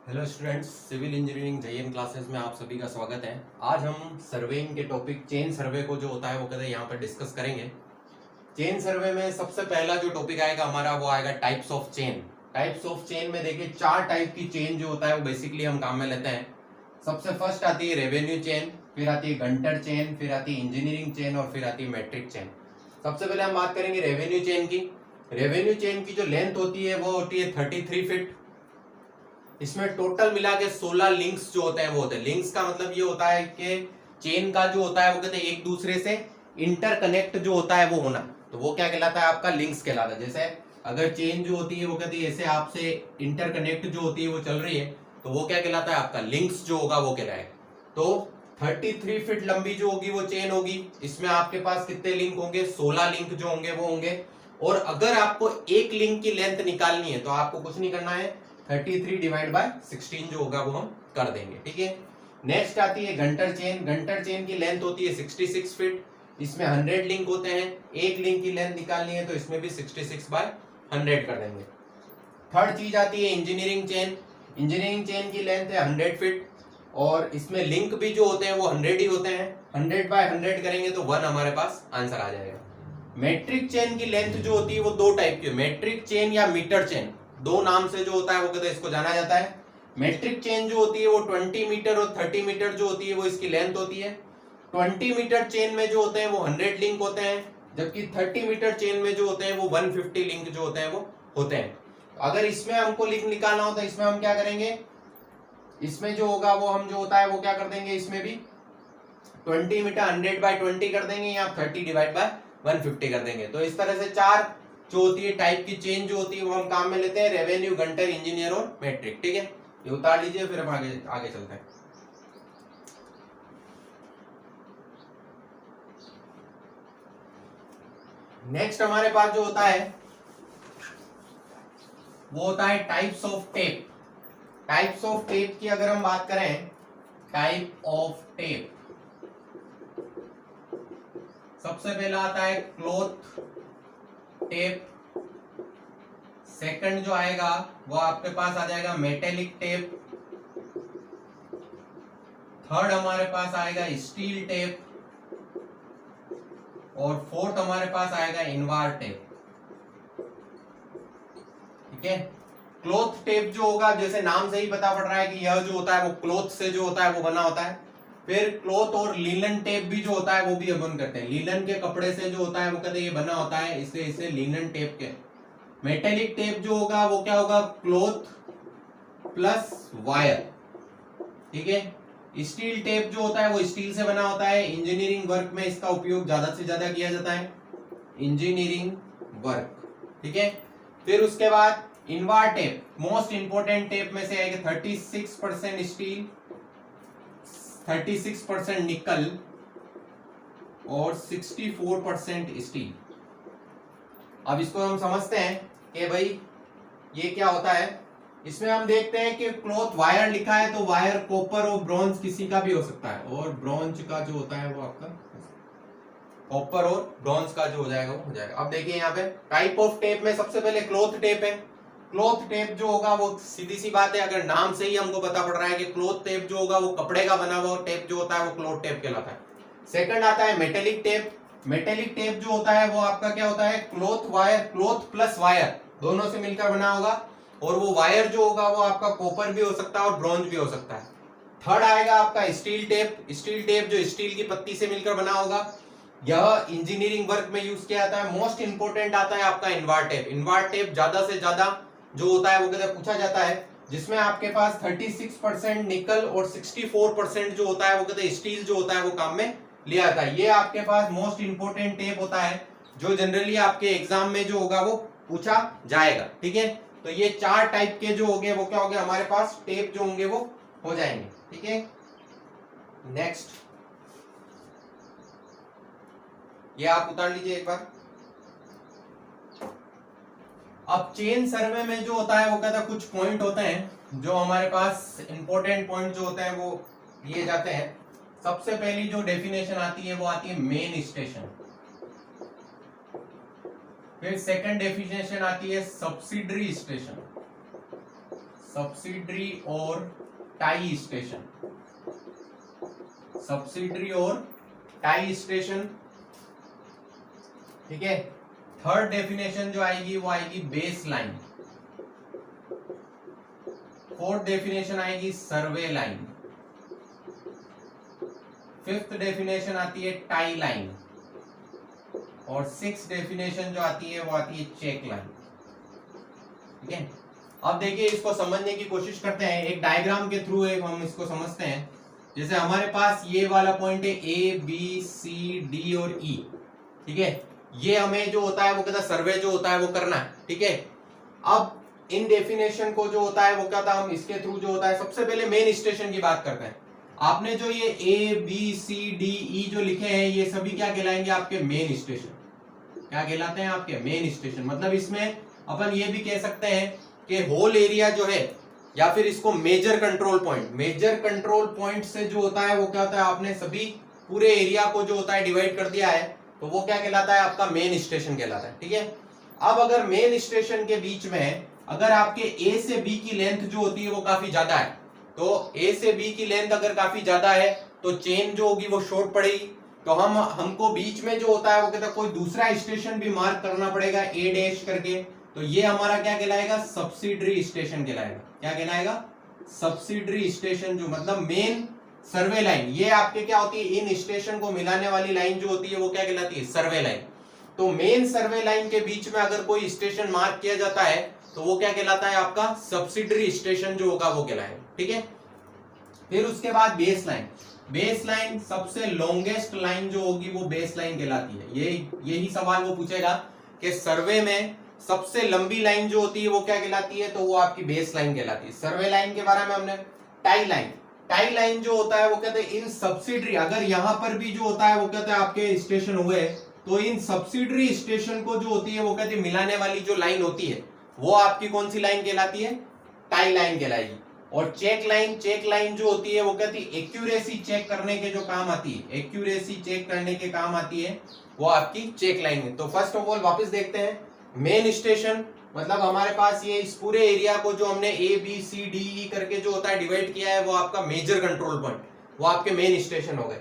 Hello students, civil engineering JEN classes में आप सभी का स्वागत है। आज हम सर्वेइंग के टॉपिक चेन सर्वे को जो होता है वो कहते हैं यहाँ पर डिस्कस करेंगे। चेन सर्वे में सबसे पहला जो टॉपिक आएगा हमारा वो आएगा types of chain. Types of chain में देखिए 4 टाइप की चेन जो होता है वो बेसिकली हम काम में लेते हैं। सबसे फर्स्ट आती है रेवेन्यू चेन, फिर आती है गंटर चेन, फिर आती है इंजीनियरिंग चेन और फिर आती है मैट्रिक चेन। सबसे पहले हम बात करेंगे रेवेन्यू चेन की। रेवेन्यू चेन की जो लेंथ होती है वो होती है 33 फीट। इसमें टोटल मिला के 16 लिंक्स जो होते हैं वो होते हैं। लिंक्स का मतलब ये होता है कि चेन का जो होता है वो कहते हैं एक दूसरे से इंटरकनेक्ट जो होता है वो होना, तो वो क्या कहलाता है आपका लिंक्स कहलाता है। जैसे अगर चेन जो होती है वो कहती है ऐसे आपसे इंटरकनेक्ट जो होती है वो चल रही है, तो वो क्या कहलाता है आपका लिंक्स जो होगा वो कहलाएगा। तो 33 फीट लंबी जो होगी वो चेन होगी। इसमें आपके पास कितने लिंक होंगे? 16 लिंक जो होंगे वो होंगे। और अगर आपको एक लिंक की लेंथ निकालनी है तो आपको कुछ नहीं करना है, 33 डिवाइड बाय 16 जो होगा वो हम कर देंगे। ठीक है। नेक्स्ट आती है घंटर चेन। घंटर चेन की लेंथ होती है 66 फीट। इसमें 100 लिंक होते हैं। एक लिंक की लेंथ निकालनी है तो इसमें भी 66 बाय 100 कर देंगे। थर्ड चीज आती है इंजीनियरिंग चेन। इंजीनियरिंग चेन की लेंथ है 100 फीट और इसमें लिंक भी जो होते हैं वो 100 ही होते हैं। 100 बाय 100 करेंगे तो 1 हमारे पास आंसर आ जाएगा। मैट्रिक चेन की लेंथ जो होती है वो 2 टाइप की है, मैट्रिक चेन या मीटर चेन। 2 नाम से जो होता है वो कहते हैं इसको जाना जाता है। मैट्रिक चेन जो होती है वो 20 मीटर और 30 मीटर जो होती है वो इसकी लेंथ होती है। 20 मीटर चेन में जो होते हैं वो 100 लिंक होते हैं, जबकि 30 मीटर चेन में जो होते हैं वो 150 लिंक जो होते हैं वो होते हैं। अगर इसमें हमको लिंक निकालना हो तो इसमें हम क्या करेंगे, इसमें जो होगा वो हम जो होता है वो क्या कर देंगे, इसमें भी 20 मीटर 100 बाय 20 कर देंगे या 30 डिवाइड बाय 150 कर देंगे। तो इस तरह से 4 जो होती है टाइप की चेन जो होती है वो हम काम में लेते हैं, रेवेन्यू, घंटर, इंजीनियर और मैट्रिक। ठीक है, ये उतार लीजिए फिर हम आगे आगे चलते हैं। नेक्स्ट हमारे पास जो होता है वो होता है types of tape. Types of tape की अगर हम बात करें, टाइप ऑफ टेप सबसे पहला आता है क्लॉथ टेप। सेकंड जो आएगा वो आपके पास आ जाएगा मेटेलिक टेप। थर्ड हमारे पास आएगा स्टील टेप और फोर्थ हमारे पास आएगा इनवार टेप। ठीक है। क्लॉथ टेप जो होगा, जैसे नाम से ही पता पड़ रहा है कि यह जो होता है वो क्लॉथ से जो होता है वो बना होता है। फिर क्लॉथ और लीलन टेप भी जो होता है वो भी अपन करते हैं। लीलन के कपड़े से जो होता है वो कहते हैं ये बना होता है, इसलिए इसे लीलन टेप के। मेटेलिक टेप जो होगा वो क्या होगा, क्लॉथ प्लस वायर। ठीक है। स्टील टेप जो होता है वो स्टील से बना होता है। इंजीनियरिंग वर्क में इसका उपयोग ज्यादा से ज्यादा किया जाता है, इंजीनियरिंग वर्क। ठीक है। फिर उसके बाद Invar tape, most important tape में से आएगा 36% स्टील, 36% निकल और 64% स्टील। अब इसको हम समझते हैं कि भाई ये क्या होता है। इसमें हम देखते हैं कि क्लॉथ वायर लिखा है तो वायर कॉपर और ब्रॉन्ज किसी का भी हो सकता है, और ब्रॉन्ज का जो होता है वो आपका कॉपर और ब्रॉन्ज का जो हो जाएगा वो हो जाएगा। अब देखिए यहाँ पे टाइप ऑफ टेप में सबसे पहले क्लॉथ टेप है। क्लॉथ टेप जो होगा वो सीधी सी बात है, अगर नाम से ही हमको पता पड़ रहा है कि क्लॉथ टेप जो होगा वो कपड़े का बना हुआ टेप जो होता है वो क्लॉथ टेप कहलाता है। सेकंड आता है मेटेलिक टेप। मेटेलिक टेप जो होता है वो आपका क्या होता है, cloth wire, cloth plus wire दोनों से मिलकर बना होगा, और वो वायर जो होगा वो आपका कॉपर भी हो सकता है और ब्रॉन्ज भी हो सकता है। थर्ड आएगा आपका स्टील टेप। स्टील टेप जो स्टील की पत्ती से मिलकर बना होगा, यह इंजीनियरिंग वर्क में यूज किया जाता है। मोस्ट इंपोर्टेंट आता है आपका इनवार टेप। इनवार टेप ज्यादा से ज्यादा जो होता है वो कहते हैं पूछा जाता है, जिसमें आपके पास 36% निकल और 64% जो होता है वो कहते हैं स्टील जो होता है वो काम में लिया जाता है। ये आपके पास मोस्ट इंपोर्टेंट टेप होता है जो जनरली आपके एग्जाम में जो होगा वो पूछा जाएगा। ठीक है। तो ये 4 टाइप के जो होंगे वो क्या होंगे हमारे पास, टेप जो होंगे वो हो जाएंगे। ठीक है। नेक्स्ट ये आप उतार लीजिए एक बार। अब चेन सर्वे में जो होता है वो कहता है कुछ पॉइंट होते हैं जो हमारे पास इंपॉर्टेंट पॉइंट जो होते हैं वो लिए जाते हैं। सबसे पहली जो डेफिनेशन आती है वो आती है मेन स्टेशन। फिर सेकंड डेफिनेशन आती है सब्सिडरी स्टेशन। सब्सिडरी और टाई स्टेशन, सब्सिडरी और टाई स्टेशन, ठीक है। थर्ड डेफिनेशन जो आएगी वो आएगी बेस लाइन, फोर्थ डेफिनेशन आएगी सर्वे लाइन, फिफ्थ डेफिनेशन आती है टाई लाइन, और सिक्स डेफिनेशन जो आती है वो आती है चेक लाइन, ठीक है। अब देखिए इसको समझने की कोशिश करते हैं, एक डायग्राम के थ्रू एक हम इसको समझते हैं। जैसे हमारे पास ये वाला पॉइंट है ए बी सी डी और ई, ठीक है। ये हमें जो होता है वो कहता है सर्वे जो होता है वो करना है, ठीक है। अब इन डेफिनेशन को जो होता है वो क्या था, हम इसके थ्रू जो होता है सबसे पहले मेन स्टेशन की बात करते हैं। आपने जो ये A B C D E जो लिखे हैं ये सभी क्या कहलाएंगे, आपके मेन स्टेशन। क्या कहलाते हैं, आपके मेन स्टेशन। मतलब इसमें अपन ये भी कह सकते हैं कि होल एरिया जो है, या फिर इसको major control point, major control point से जो होता है वो क्या होता है, आपने सभी पूरे एरिया को जो होता है डिवाइड कर दिया है, तो वो क्या कहलाता है, आपका मेन स्टेशन कहलाता है, ठीक है। अब अगर मेन स्टेशन के बीच में अगर आपके ए से बी की लेंथ जो होती है वो काफी ज्यादा है, तो ए से बी की लेंथ अगर काफी ज्यादा है तो चेन जो होगी वो शॉर्ट पड़ेगी। तो हमको बीच में जो होता है वो कहता है कोई दूसरा स्टेशन भी मार्क करना पड़ेगा ए डैश करके, तो ये हमारा क्या कहलाएगा, सब्सिडरी स्टेशन कहलाएगा। क्या कहलाएगा, सब्सिडरी स्टेशन, जो मतलब मेन सर्वे लाइन। ये आपके क्या होती है, इन स्टेशन को मिलाने वाली लाइन जो होती है वो क्या कहलाती है, सर्वे लाइन। तो मेन सर्वे लाइन के बीच में अगर कोई स्टेशन मार्क किया जाता है तो वो क्या कहलाता है, आपका सब्सिडरी स्टेशन जो होगा वो कहलाएगा, ठीक है। फिर उसके बाद बेस लाइन, बेस लाइन सबसे लॉन्गेस्ट लाइन जो होगी वो बेस लाइन कहलाती है। यही सवाल वो पूछेगा कि सर्वे में सबसे लंबी लाइन जो होती है वो क्या कहलाती है, तो वो आपकी बेस लाइन कहलाती है। सर्वे लाइन के बारे में हमने, टाई लाइन, टाई लाइन जो होता है वो कहते हैं इन सब्सिडरी, अगर यहां पर भी जो होता है वो कहते हैं आपके स्टेशन हुए तो इन सब्सिडरी स्टेशन को जो होती है वो कहते हैं मिलाने वाली जो लाइन होती है वो आपकी कौन सी लाइन कहलाती है, टाई लाइन कहलाएगी। और चेक लाइन, चेक लाइन जो होती है वो कहती है एक्यूरेसी चेक करने के जो काम आती है, एक्यूरेसी चेक करने के काम आती है, वो आपकी चेक लाइन है। तो फर्स्ट ऑफ ऑल वापस देखते हैं, मेन स्टेशन मतलब हमारे पास ये इस पूरे एरिया को जो हमने A B C D E करके जो होता है डिवाइड किया है वो आपका मेजर कंट्रोल पॉइंट, वो आपके मेन स्टेशन हो गए।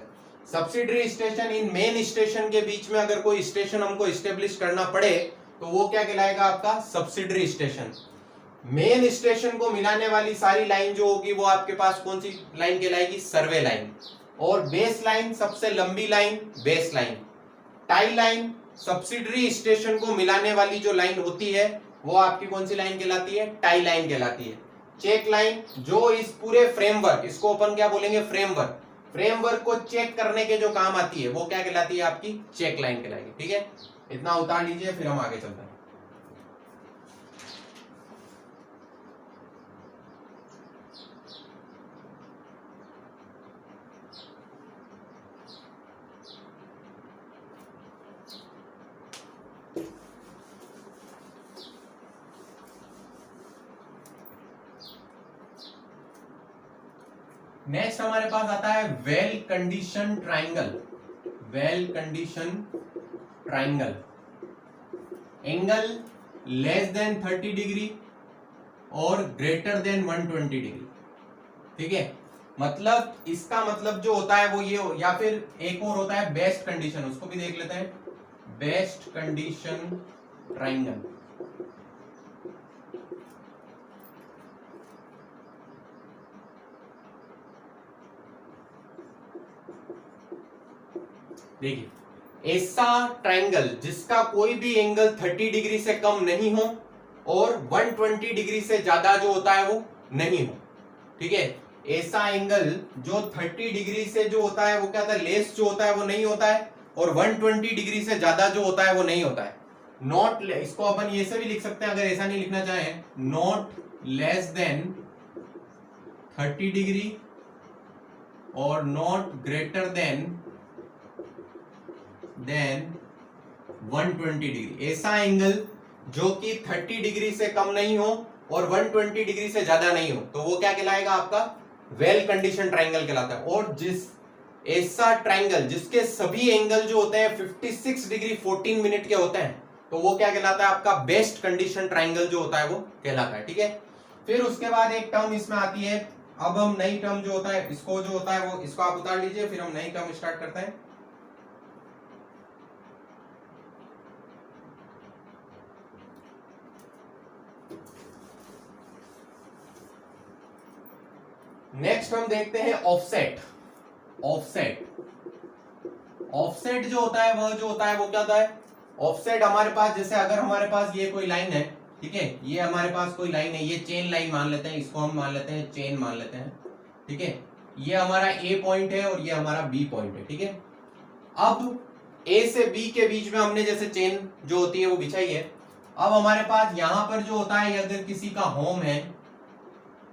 सब्सिडरी स्टेशन, इन मेन स्टेशन के बीच में अगर कोई स्टेशन हमको स्टेब्लिश करना पड़े तो वो क्या कहलाएगा, आपका सब्सिडरी स्टेशन। मेन स्टेशन को मिलाने वाली सारी लाइन जो होगी वो आपके पास कौन सी लाइन कहलाएगी, सर्वे लाइन। और बेस लाइन सबसे लंबी line, base line. Tie line subsidiary station को मिलाने वाली जो लाइन होती है वो आपकी कौन सी लाइन कहलाती है, टाई लाइन कहलाती है। चेक लाइन जो इस पूरे फ्रेमवर्क, इसको अपन क्या बोलेंगे, फ्रेमवर्क, फ्रेमवर्क को चेक करने के जो काम आती है वो क्या कहलाती है, आपकी चेक लाइन कहलाएगी, ठीक है। इतना उतार लीजिए फिर हम आगे चलते हैं। नेक्स्ट हमारे पास आता है well condition triangle. Well condition triangle, angle less than 30 degree और ग्रेटर देन 120 डिग्री, ठीक है। मतलब इसका मतलब जो होता है वो ये, या फिर एक और होता है बेस्ट कंडीशन, उसको भी देख लेते हैं। बेस्ट कंडीशन ट्राइंगल, देखिए ऐसा ट्राइंगल जिसका कोई भी एंगल 30 डिग्री से कम नहीं हो और 120 डिग्री से ज्यादा जो होता है वो नहीं हो, ठीक है। ऐसा एंगल जो 30 डिग्री से जो होता है वो क्या होता है, लेस जो होता है वो नहीं होता है, और 120 डिग्री से ज्यादा जो होता है वो नहीं होता है। नॉट, इसको अपन ये से भी लिख सकते हैं अगर ऐसा नहीं लिखना चाहें, नॉट लेस देन 30 डिग्री और नॉट ग्रेटर देन 120 डिग्री। ऐसा एंगल जो कि 30 डिग्री से कम नहीं हो और 120 डिग्री से ज्यादा नहीं हो, तो वो क्या कहलाएगा, आपका वेल कंडीशन ट्राइंगल कहलाता है। और जिस ऐसा ट्राइंगल जिसके सभी एंगल जो होते हैं 56 डिग्री 14 मिनट के होते हैं, तो वो क्या कहलाता है, आपका बेस्ट कंडीशन ट्राइंगल जो होता है वो कहलाता है, ठीक है। फिर उसके बाद एक टर्म इसमें आती है, अब हम नई टर्म जो होता है इसको जो होता है वो इसको आप उतार लीजिए, फिर हम नई टर्म स्टार्ट करते हैं। नेक्स्ट हम देखते हैं ऑफसेट। ऑफसेट ऑफसेट जो होता है वह जो होता है वो क्या होता है, ऑफसेट हमारे पास जैसे अगर हमारे पास ये कोई लाइन है, ठीक है, ये हमारे पास कोई लाइन है, ये चेन लाइन मान लेते हैं, इसको हम मान लेते हैं चेन मान लेते हैं, ठीक है, ये हमारा ए पॉइंट है और ये हमारा बी पॉइंट है, ठीक है। अब ए से बी के बीच में हमने जैसे चेन जो होती है वो बिछाई है। अब हमारे पास यहां पर जो होता है अगर किसी का होम है,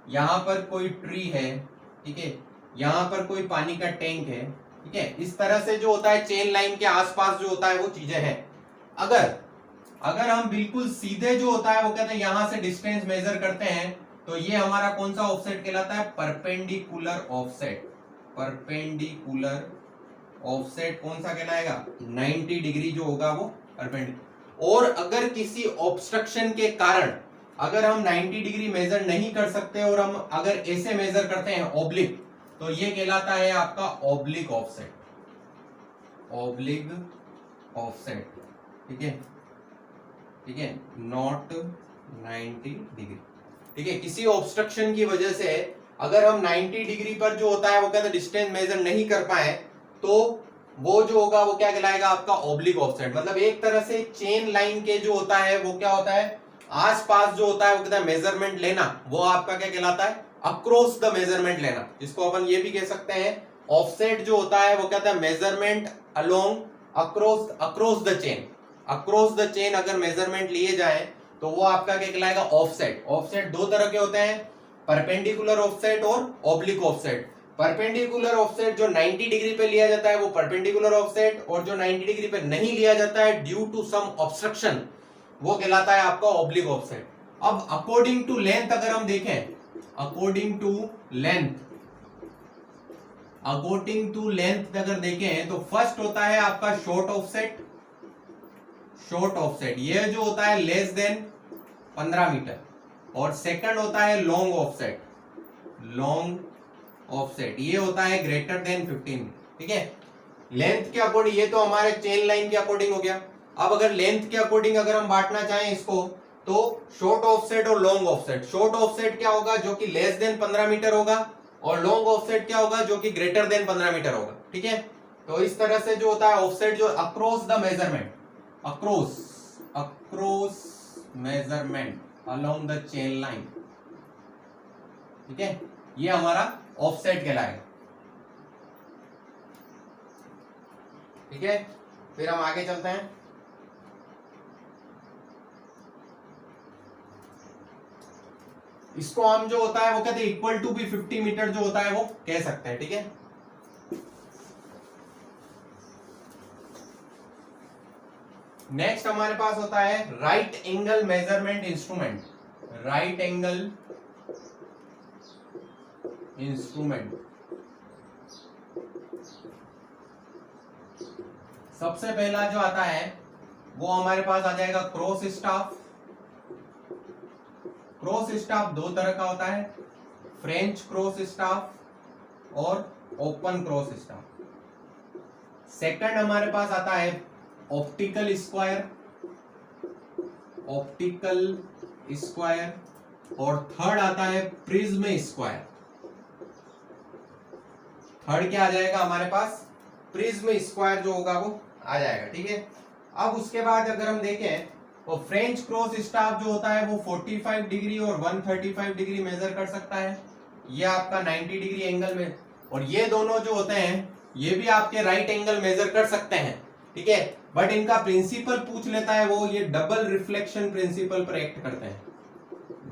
यहां पर कोई ट्री है, ठीक है, यहां पर कोई पानी का टैंक है, ठीक है, इस तरह से जो होता है चेन लाइन के आसपास जो होता है वो चीजें हैं। अगर हम बिल्कुल सीधे जो होता है वो कहते हैं यहां से डिस्टेंस मेजर करते हैं, तो ये हमारा कौन सा ऑफसेट कहलाता है, परपेंडिकुलर ऑफसेट। परपेंडिकुलर ऑफसेट कौन सा कहलाएगा, 90 डिग्री जो होगा वो परपेंडिकुलर। और अगर किसी ऑब्स्ट्रक्शन के कारण अगर हम 90 डिग्री मेजर नहीं कर सकते और हम अगर ऐसे मेजर करते हैं ऑब्लिक, तो ये कहलाता है आपका ऑब्लिक ऑफसेट। ऑब्लिक ऑफसेट, ठीक है, ठीक है, नॉट 90 डिग्री, ठीक है। किसी ऑब्स्ट्रक्शन की वजह से अगर हम 90 डिग्री पर जो होता है वो कहते हैं डिस्टेंस मेजर नहीं कर पाए, तो वो जो होगा वो क्या कहलाएगा आपका ऑब्लिक ऑफसेट। मतलब एक तरह से चेन लाइन के जो होता है वो क्या होता है, आसपास जो होता है वो कहता है मेजरमेंट लेना, वो आपका क्या कहलाता है, अक्रॉस द मेजरमेंट लेना, जिसको अपन ये भी कह सकते हैं ऑफसेट जो होता है वो कहता है measurement along across the chain. Across the chain अगर मेजरमेंट लिए जाए तो वो आपका क्या कहलाएगा, ऑफसेट। ऑफसेट दो तरह के होते हैं, परपेंडिकुलर ऑफसेट और ऑब्लिक ऑफसेट। परपेंडिकुलर ऑफसेट जो 90 डिग्री पे लिया जाता है वो परपेंडिकुलर ऑफसेट, और जो 90 डिग्री पे नहीं लिया जाता है ड्यू टू सम ऑब्स्ट्रक्शन, वो कहलाता है आपका ऑब्लिक ऑफसेट। अब अकॉर्डिंग टू लेंथ अगर हम देखें, अकॉर्डिंग टू लेंथ अगर देखें तो फर्स्ट होता है आपका शॉर्ट ऑफसेट। शॉर्ट ऑफसेट ये जो होता है लेस देन 15 मीटर, और सेकंड होता है लॉन्ग ऑफसेट। लॉन्ग ऑफसेट ये होता है ग्रेटर देन 15, ठीक है। लेंथ के अकॉर्डिंग, ये तो हमारे चेन लाइन के अकॉर्डिंग हो गया। अब अगर लेंथ के अकॉर्डिंग अगर हम बांटना चाहें इसको, तो शॉर्ट ऑफसेट और लॉन्ग ऑफसेट। शॉर्ट ऑफसेट क्या होगा, जो कि लेस देन 15 मीटर होगा, और लॉन्ग ऑफसेट क्या होगा, जो कि ग्रेटर देन 15 मीटर होगा, ठीक है। तो इस तरह से जो होता है ऑफसेट जो across the measurement, across measurement along the chain line, ठीक है, ये हमारा ऑफसेट कहलाएगा, ठीक है। फिर हम आगे चलते हैं। इसको हम जो होता है वो कहते हैं इक्वल टू भी 50 मीटर जो होता है वो कह सकते हैं, ठीक है। नेक्स्ट हमारे पास होता है right angle measurement instrument. Right angle instrument सबसे पहला जो आता है वो हमारे पास आ जाएगा क्रॉस स्टाफ। क्रॉस स्टाफ दो तरह का होता है, फ्रेंच क्रॉस स्टाफ और ओपन क्रॉस स्टाफ। सेकंड हमारे पास आता है ऑप्टिकल स्क्वायर, ऑप्टिकल स्क्वायर, और थर्ड आता है प्रिज्म स्क्वायर। थर्ड क्या आ जाएगा हमारे पास, प्रिज्म स्क्वायर जो होगा वो आ जाएगा, ठीक है। अब उसके बाद अगर हम देखें तो फ्रेंच क्रॉस स्टाफ जो होता है वो 45 डिग्री और 135 डिग्री मेजर कर सकता है, ये आपका 90 डिग्री एंगल में, और ये दोनों जो होते हैं ये भी आपके राइट एंगल मेजर कर सकते हैं, ठीक है। बट इनका प्रिंसिपल पूछ लेता है वो, ये डबल रिफ्लेक्शन प्रिंसिपल पर एक्ट करते हैं।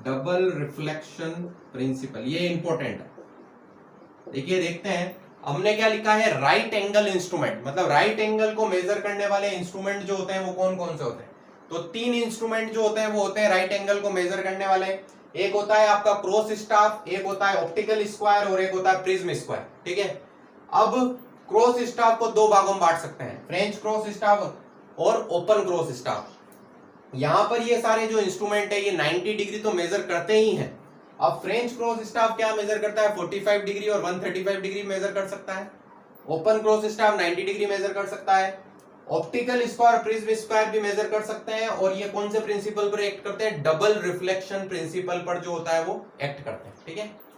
डबल रिफ्लेक्शन प्रिंसिपल ये इंपॉर्टेंट है। देखिए देखते हैं हमने क्या लिखा है, राइट एंगल इंस्ट्रूमेंट, मतलब राइट एंगल को मेजर करने वाले इंस्ट्रूमेंट जो होते हैं वो कौन कौन से होते हैं। तो तीन इंस्ट्रूमेंट जो होते हैं वो होते हैं राइट एंगल को मेजर करने वाले। एक होता है आपका क्रॉस स्टाफ, एक होता है ऑप्टिकल स्क्वायर, और एक होता है प्रिज्म स्क्वायर, ठीक है। अब क्रॉस स्टाफ को दो भागों में बांट सकते हैं, फ्रेंच क्रॉस स्टाफ और ओपन क्रॉस स्टाफ। यहां पर ये सारे जो इंस्ट्रूमेंट है ये 90 डिग्री तो मेजर करते ही हैं, अब फ्रेंच क्रॉस स्टाफ क्या मेजर करता है? 45 डिग्री और 135 डिग्री मेजर कर सकता है। Open cross staff 90 degree measure कर सकता है। ऑप्टिकल स्क्वायर, प्रिज्म स्क्वायर भी मेजर कर सकते हैं। और ये कौन से प्रिंसिपल पर एक्ट करते हैं? डबल रिफ्लेक्शन प्रिंसिपल पर जो होता है वो एक्ट करते हैं। ठीक है,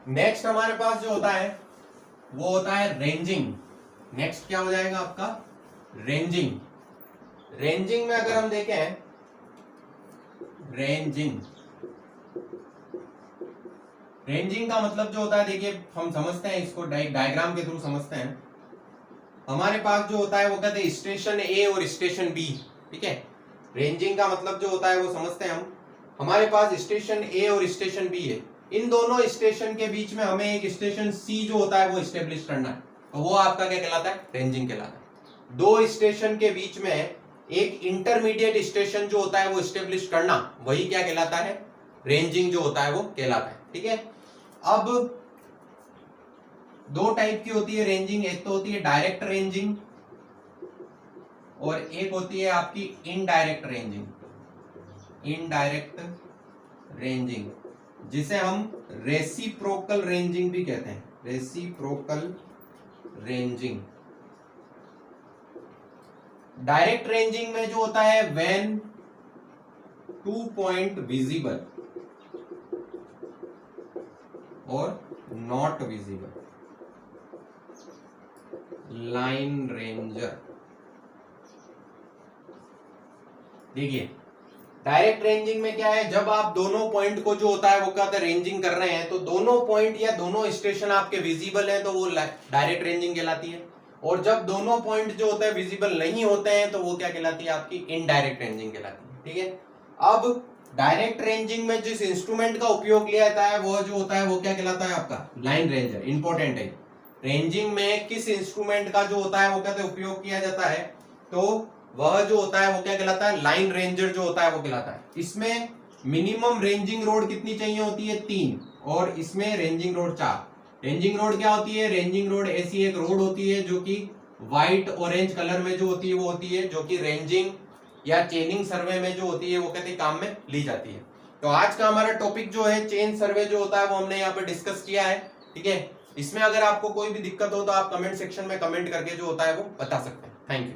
नेक्स्ट हमारे पास जो होता है वो होता है रेंजिंग। नेक्स्ट क्या हो जाएगा आपका? रेंजिंग। रेंजिंग में अगर हम देखें, रेंजिंग का मतलब जो होता है, देखिए हम समझते हैं इसको, डायग्राम के थ्रू समझते हैं। हमारे पास जो होता है वो कहते हैं स्टेशन ए और स्टेशन बी। ठीक है, रेंजिंग का मतलब जो होता है वो समझते हैं हम। हमारे पास स्टेशन ए और स्टेशन बी है, इन दोनों स्टेशन के बीच में हमें एक स्टेशन सी जो होता है वो स्टेब्लिश करना है, तो वो आपका क्या कहलाता है? रेंजिंग कहलाता है। दो स्टेशन के बीच में एक इंटरमीडिएट स्टेशन जो होता है वो स्टेब्लिश करना, वही क्या कहलाता है? रेंजिंग जो होता है वो कहलाता है। ठीक है, अब दो टाइप की होती है रेंजिंग, एक तो होती है डायरेक्ट रेंजिंग और एक होती है आपकी इनडायरेक्ट रेंजिंग। इनडायरेक्ट रेंजिंग जिसे हम रेसिप्रोकल रेंजिंग भी कहते हैं। Reciprocal ranging. डायरेक्ट रेंजिंग में जो होता है, व्हेन 2 पॉइंट विजिबल और नॉट विजिबल, लाइन रेंजर। देखिए डायरेक्ट रेंजिंग में क्या है, जब आप दोनों पॉइंट को जो होता है वो कहते हैं रेंजिंग कर रहे हैं, तो दोनों पॉइंट या दोनों स्टेशन आपके विजिबल हैं तो वो डायरेक्ट रेंजिंग कहलाती है। और जब दोनों पॉइंट जो होता है विजिबल नहीं होते हैं तो वो क्या कहलाती है? आपकी इनडायरेक्ट रेंजिंग कहलाती है। ठीक है, अब डायरेक्ट रेंजिंग में जिस इंस्ट्रूमेंट का उपयोग लिया जाता है वो जो होता है वो क्या कहलाता है? आपका लाइन रेंजर। इंपॉर्टेंट है, रेंजिंग में किस इंस्ट्रूमेंट का जो होता है वो कहते हैं उपयोग किया जाता है, तो वह जो होता है वो क्या कहलाता है? लाइन रेंजर जो होता है वो कहलाता है। इसमें मिनिमम रेंजिंग रोड कितनी चाहिए होती है? 3, और इसमें रेंजिंग रोड 4। रेंजिंग रोड क्या होती है? रेंजिंग रोड ऐसी एक रोड होती है जो कि व्हाइट ऑरेंज कलर में जो होती है वो होती है, जो कि रेंजिंग या चेनिंग सर्वे में जो होती है वो कहते हैं काम में ली जाती है। तो आज का हमारा टॉपिक जो है चेन सर्वे जो होता है वो हमने यहाँ पे डिस्कस किया है। ठीक है, इसमें अगर आपको कोई भी दिक्कत हो तो आप कमेंट सेक्शन में कमेंट करके जो होता है वो बता सकते हैं। Thank you.